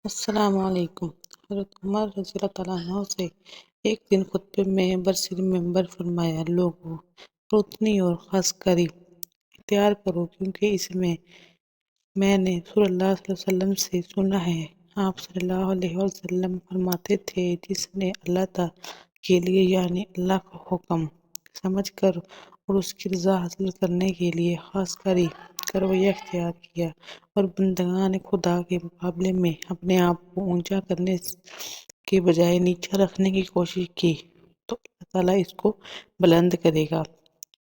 السلام علیکم۔ حضرت عمر رضی اللہ تعالیٰ عنہ سے ایک دن خطبے میں برسر ممبر فرمایا، لوگوں روتنی اور خاص کری اختیار کرو، کیونکہ اس میں نے رسول اللہ صلی اللہ علیہ وسلم سے سنا ہے۔ آپ صلی اللہ علیہ وسلم فرماتے تھے، جس نے اللہ تعالیٰ کے لیے یعنی اللہ کا حکم سمجھ کر اور اس کی رضا حاصل کرنے کے لیے خاص کری کا رویہ اختیار کیا اور بندگان خدا کے مقابلے میں اپنے آپ کو اونچا کرنے کے بجائے نیچا رکھنے کی کوشش کی تو اللہ تعالیٰ اس کو بلند کرے گا۔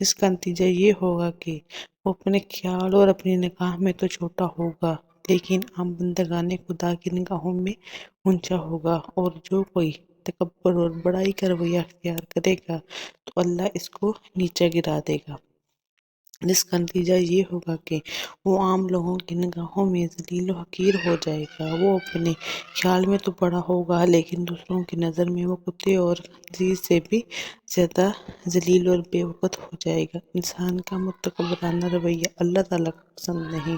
اس کا نتیجہ یہ ہوگا کہ وہ اپنے خیال اور اپنی نگاہ میں تو چھوٹا ہوگا، لیکن عام بندگان خدا کی نگاہوں میں اونچا ہوگا، اور جو کوئی تکبر اور بڑائی کا رویہ اختیار کرے گا تو اللہ اس کو نیچا گرا دے گا، جس کا نتیجہ یہ ہوگا کہ وہ عام لوگوں کی نگاہوں میں ذلیل و حقیر ہو جائے گا۔ وہ اپنے خیال میں تو بڑا ہوگا، لیکن دوسروں کی نظر میں وہ کتے اور خنزیر سے بھی زیادہ ذلیل اور بے وقت ہو جائے گا۔ انسان کا متکبرانہ رویہ اللہ تعالیٰ کو پسند نہیں،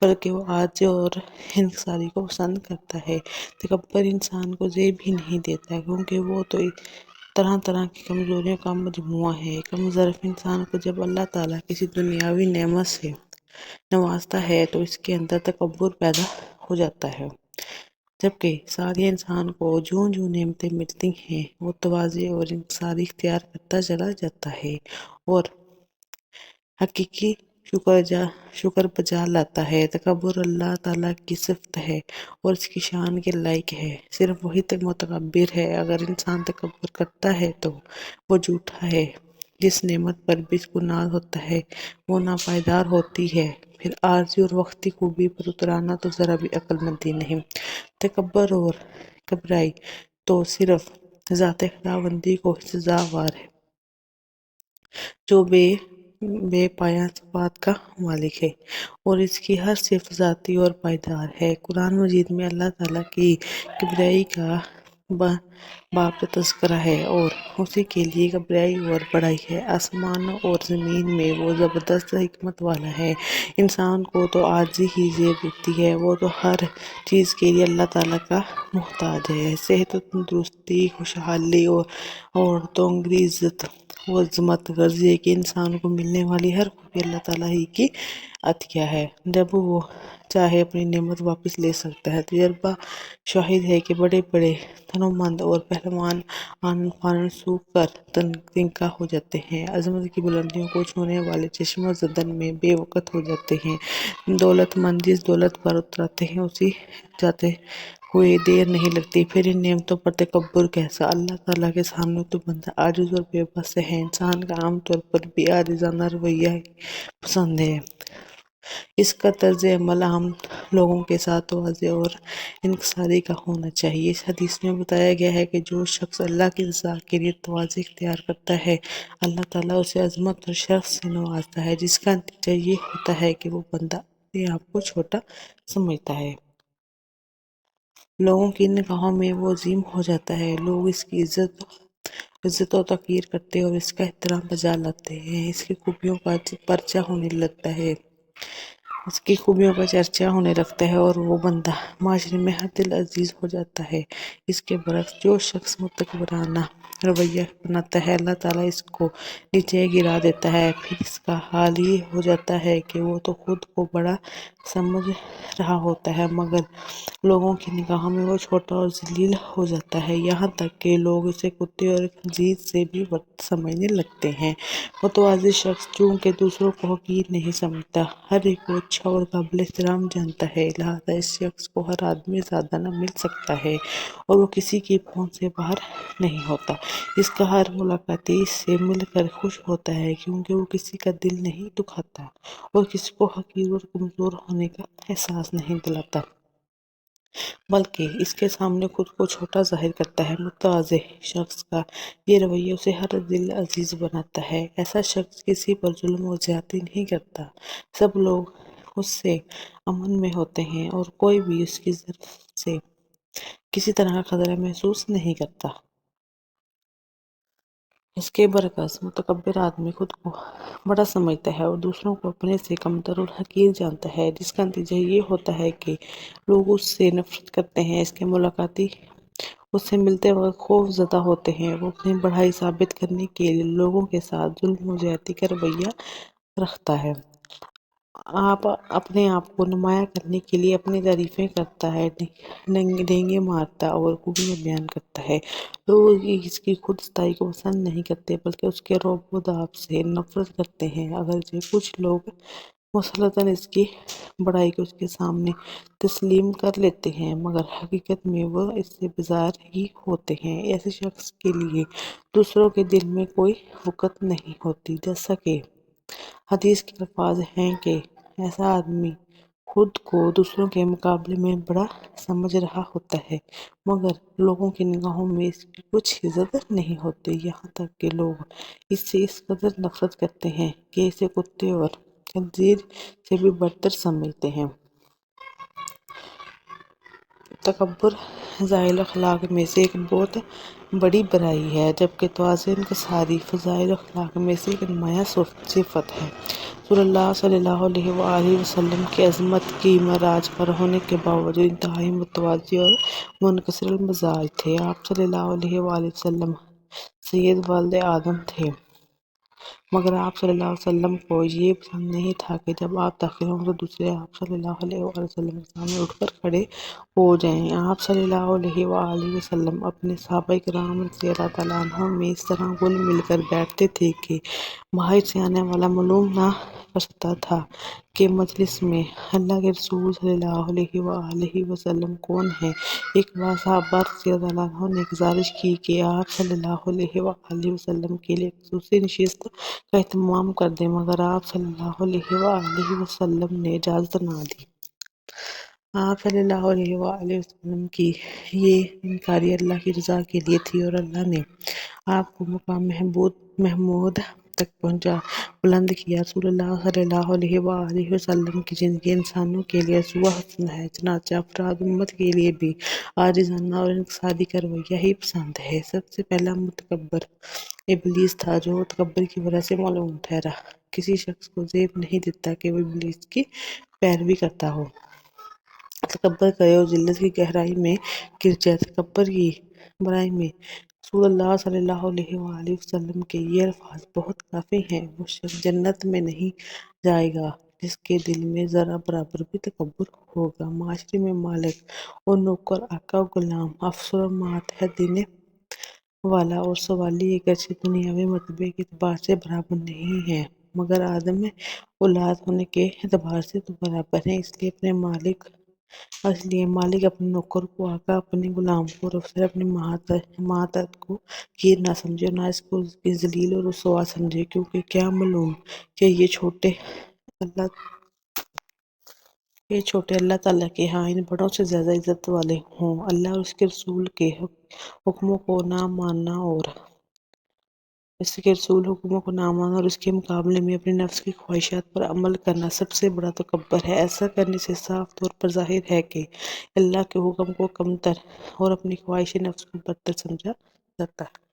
بلکہ وہ عاجزی اور انکساری کو پسند کرتا ہے۔ تکبر انسان کو زیب ہی نہیں دیتا، کیونکہ وہ تو طرح طرح کی کمزوریوں کا مجموعہ ہے۔ کم ظرف انسان کو جب اللہ تعالیٰ کسی دنیاوی نعمت سے نوازتا ہے تو اس کے اندر تکبر پیدا ہو جاتا ہے، جبکہ سارے انسان کو جوں جوں نعمتیں ملتی ہیں وہ تواضع اور انکساری اختیار کرتا چلا جاتا ہے اور حقیقی شکر بجا لاتا ہے۔ تکبر اللہ تعالیٰ کی صفت ہے اور اس کی شان کے لائق ہے۔ صرف وہی متکبر ہے۔ اگر انسان تکبر کرتا ہے تو وہ جھوٹا ہے۔ جس نعمت پر بھی اس کو ناز ہوتا ہے وہ ناپائیدار ہوتی ہے، پھر عارضی اور وقتی خوبی پر اترانا تو ذرا بھی عقل مندی نہیں۔ تکبر اور کبریائی تو صرف ذات خداوندی کو سزاوار ہے، جو بے پایان صفات کا مالک ہے، اور اس کی ہر صفت ذاتی اور پائیدار ہے۔ قرآن مجید میں اللہ تعالیٰ کی کبریائی کا باب تذکرہ ہے اور اسی کے لیے کبریائی اور بڑائی ہے۔ آسمانوں اور زمین میں وہ زبردست حکمت والا ہے۔ انسان کو تو عاجزی ہی زیب دیتی ہے، وہ تو ہر چیز کے لیے اللہ تعالیٰ کا محتاج ہے۔ صحت و تندرستی، خوشحالی اور تونگری عزت و عظمت، غرض یہ کہ انسان کو ملنے والی ہر خوبی اللہ تعالیٰ ہی کی عطیہ ہے۔ جب وہ چاہے اپنی نعمت واپس لے سکتا ہے۔ تجربہ شاہد ہے کہ بڑے بڑے تنومند اور پہلوان آنن فانن سوکھ کر تنگا ہو جاتے ہیں، عظمت کی بلندیوں کو چھونے والے چشم زدن میں بے وقت ہو جاتے ہیں۔ دولت مند جس دولت پر اترتے ہیں اسی جاتے ہوئے دیر نہیں لگتی۔ پھر ان نعمتوں پر تکبر کیسا؟ اللہ تعالیٰ کے سامنے تو بندہ عاجز اور بے بس ہے۔ انسان کا عام طور پر بھی عاجزانہ رویہ ہی پسند ہے۔ اس کا طرز عمل عام لوگوں کے ساتھ تواضع اور انکساری کا ہونا چاہیے۔ اس حدیث میں بتایا گیا ہے کہ جو شخص اللہ کی رضا کے لیے تواضع اختیار کرتا ہے، اللہ تعالیٰ اسے عظمت اور شرف سے نوازتا ہے، جس کا نتیجہ یہ ہوتا ہے کہ وہ بندہ اپنے آپ کو چھوٹا سمجھتا ہے، لوگوں کی نگاہوں میں وہ عظیم ہو جاتا ہے، لوگ اس کی عزت و توقیر کرتے اور اس کا احترام بجا لاتے ہیں، اس کی خوبیوں کا پرچہ ہونے لگتا ہے اور وہ بندہ معاشرے میں ہر دل عزیز ہو جاتا ہے۔ اس کے برعکس جو شخص متکبرانہ رویہ اپناتا ہے، اللہ تعالیٰ اس کو نیچے گرا دیتا ہے۔ پھر اس کا حال یہ ہو جاتا ہے کہ وہ تو خود کو بڑا سمجھ رہا ہوتا ہے، مگر لوگوں کی نگاہوں میں وہ چھوٹا اور ذلیل ہو جاتا ہے، یہاں تک کہ لوگ اسے کتے اور خنزیر سے بھی بدتر سمجھنے لگتے ہیں۔ متواضع شخص چونکہ دوسروں کو حقیر نہیں سمجھتا، ہر ایک کو اچھا اور قابل احترام جانتا ہے، لہٰذا اس شخص کو ہر آدمی زیادہ نہ مل سکتا ہے اور وہ کسی کی پہنچ سے باہر نہیں ہوتا۔ اس کا ہر ملاقاتی اس سے مل کر خوش ہوتا ہے، کیونکہ وہ کسی کا دل نہیں دکھاتا اور کسی کو حقیر اور کمزور ہونے کا احساس نہیں دلاتا، بلکہ اس کے سامنے خود کو چھوٹا ظاہر کرتا ہے۔ متواضع شخص کا یہ رویہ اسے ہر دل عزیز بناتا ہے۔ ایسا شخص کسی پر ظلم و زیادتی نہیں کرتا، سب لوگ اس سے امن میں ہوتے ہیں اور کوئی بھی اس کی طرف سے کسی طرح کا خطرہ محسوس نہیں کرتا۔ اس کے برعکس متکبر آدمی خود کو بڑا سمجھتا ہے اور دوسروں کو اپنے سے کمتر اور حقیر جانتا ہے، جس کا نتیجہ یہ ہوتا ہے کہ لوگ اس سے نفرت کرتے ہیں، اس کے ملاقاتی اس سے ملتے وقت خوف زدہ ہوتے ہیں۔ وہ اپنی بڑائی ثابت کرنے کے لیے لوگوں کے ساتھ ظلم و زیادتی کا رویہ رکھتا ہے۔ آپ اپنے آپ کو نمایاں کرنے کے لیے اپنی تعریفیں کرتا ہے، ڈینگے مارتا اور خوبیاں بیان کرتا ہے۔ لوگ اس کی خود ستائی کو پسند نہیں کرتے بلکہ اس کے رعب و داب سے نفرت کرتے ہیں۔ اگرچہ کچھ لوگ مسلطاً اس کی بڑائی کو اس کے سامنے تسلیم کر لیتے ہیں، مگر حقیقت میں وہ اس سے بیزار ہی ہوتے ہیں۔ ایسے شخص کے لیے دوسروں کے دل میں کوئی وقت نہیں ہوتی، جیسا کہ حدیث کے الفاظ ہیں کہ ایسا آدمی خود کو دوسروں کے مقابلے میں بڑا سمجھ رہا ہوتا ہے، مگر لوگوں کی نگاہوں میں اس کی کچھ عزت نہیں ہوتی، یہاں تک کہ لوگ اس سے اس قدر نفرت کرتے ہیں کہ اسے کتے اور خنزیر سے بھی برتر سمجھتے ہیں۔ تکبر زائل اخلاق میں سے ایک بہت بڑی برائی ہے، جبکہ تواضع انکساری فضائل اخلاق میں سے ایک نمایاں صفت ہے۔ رسول اللہ صلی اللہ علیہ وآلہ وسلم کی عظمت کی معراج پر ہونے کے باوجود انتہائی متواضع اور منکسر المزاج تھے۔ آپ صلی اللہ علیہ وآلہ وسلم سید ولد آدم تھے، مگر آپ صلی اللہ علیہ وسلم کو یہ پسند نہیں تھا کہ جب آپ داخل ہوں تو دوسرے آپ صلی اللہ علیہ وآلہ وسلم کے سامنے اٹھ کر کھڑے ہو جائیں۔ آپ صلی اللہ علیہ وآلہ وسلم اپنے صحابہ کرام رضی اللہ تعالیٰ عنہم میں اس طرح گھل مل کر بیٹھتے تھے کہ باہر سے آنے والا معلوم نہ کر سکتا تھا کہ مجلس میں اللہ کے رسول صلی اللہ علیہ وآلہ وسلم کون ہیں۔ ایک بار صحابہ رضی اللہ عنہم نے گزارش کی کہ آپ صلی اللہ علیہ وآلہ وسلم کے لیے خصوصی نشست کا اہتمام کر دیں، مگر آپ صلی اللہ علیہ وآلہ وسلم نے اجازت نہ دی۔ آپ صلی اللہ علیہ وآلہ وسلم کی یہ انکاری اللہ کی رضا کے لیے تھی اور اللہ نے آپ کو مقام محمود تک بلند کیا۔ رسول اللہ صلی اللہ علیہ وآلہ وسلم کی زندگی انسانوں کے لیے اسوہ حسنہ ہے، چنانچہ افراد امت کے لیے بھی عاجزانہ اور انکساری کا رویہ ہی پسند ہے۔ سب سے پہلا متکبر ابلیس تھا، جو تکبر کی وجہ سے ملعون ٹھہرا۔ کسی شخص کو زیب نہیں دیتا کہ وہ ابلیس کی پیروی کرتا ہو، تکبر کرے اور ذلت کی گہرائی میں گر جائے۔ تکبر کی برائی میں رسول اللہ صلی اللہ علیہ وآلہ وسلم کے یہ الفاظ بہت کافی ہیں: وہ شخص جنت میں نہیں جائے گا جس کے دل میں ذرہ برابر بھی تکبر ہوگا۔ معاشرے میں مالک اور نوکر، آقا و غلام، افسر اور ماتحت دینے والا اور سوالی اگرچہ دنیاوی مرتبے کے اعتبار سے برابر نہیں ہیں، مگر آدم اولاد ہونے کے اعتبار سے تو برابر ہیں۔ اس لیے مالک اپنے نوکر کو آقا، اپنے غلام کو، اور افسر اپنے ماتحت کو حقیر نہ سمجھے اور نہ اس کو ذلیل اور رسوا سمجھے، کیونکہ کیا معلوم کہ یہ چھوٹے اللہ تعالیٰ کے ہاں ان بڑوں سے زیادہ عزت والے ہوں۔ اللہ اور اس کے رسول کے حکموں کو نہ ماننا اور اس کے مقابلے میں اپنے نفس کی خواہشات پر عمل کرنا سب سے بڑا تکبر ہے۔ ایسا کرنے سے صاف طور پر ظاہر ہے کہ اللہ کے حکم کو کمتر اور اپنی خواہش نفس کو برتر سمجھا جاتا ہے۔